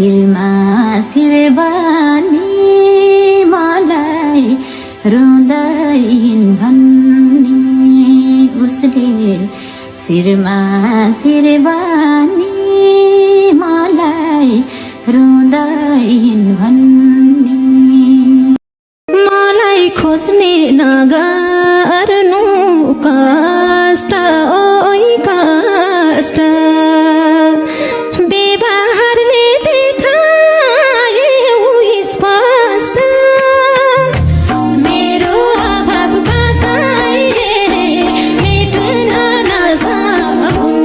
शिरमा शिर बानी मलाई रुँदैन भन्ने उसले शिरमा शिर बानी मलाई रुँदैन भन्ने मलाई खोज्ने नगर्नु कष्ट ओइ कष्ट व्यवहारले देखाए स्पष्ट मेरो अभाव कसैले मेट्न नसकूं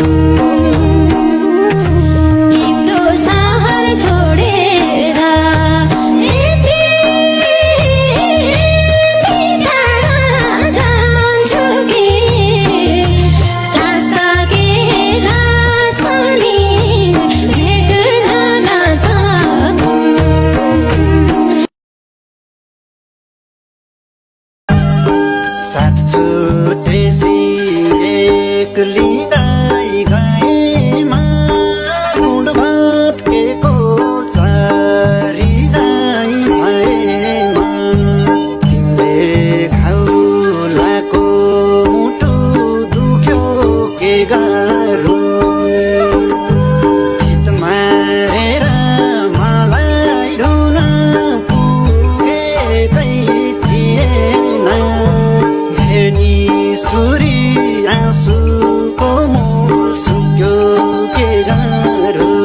तिम्रो सहर छोडेर यति टाढा जान्छु कि सास ताकेला पनि भेट्न नसकूं साथ छुटेपछि एक्लिँदै गएमा मुड भत्केको चरी झैं भएमा तिमीले घाउलाको मुटु दुख्यो के गरौँ गीत मारेर मलाई रुन पुगेकै थिएन हेर्नी सुरी आँसुको मूल सुक्यो के गरौँ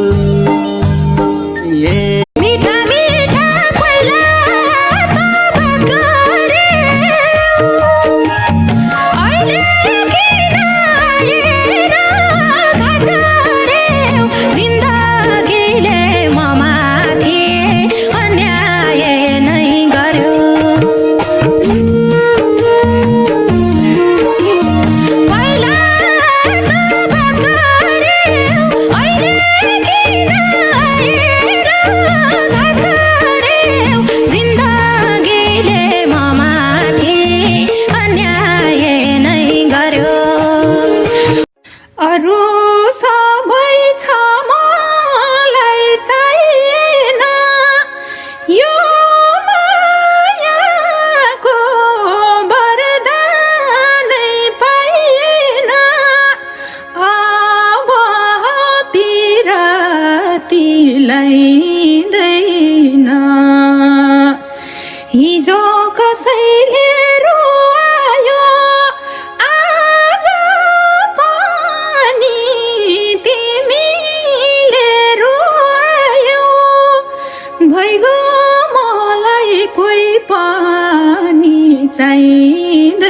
मीठा मीठा पहिला त भर्खर्यौ अहिले किन आएर घात गर्यौ जिन्दगीले ममाथि अन्याय नै गर्यो पहिला त भर्खर्यौ अहिले किन आएर घात गर्यौ जिन्दगीले ममाथि अन्याय नै गर्यो अरू सबै छ मलाई चाहिएन यो मायाको वरदानै पाइएन अब पिरती लैदैन हिजो कसैले रुवायो आज पनि तिमीले रुवायौ भइगयो मलाई कोही पनि चाहिँदैन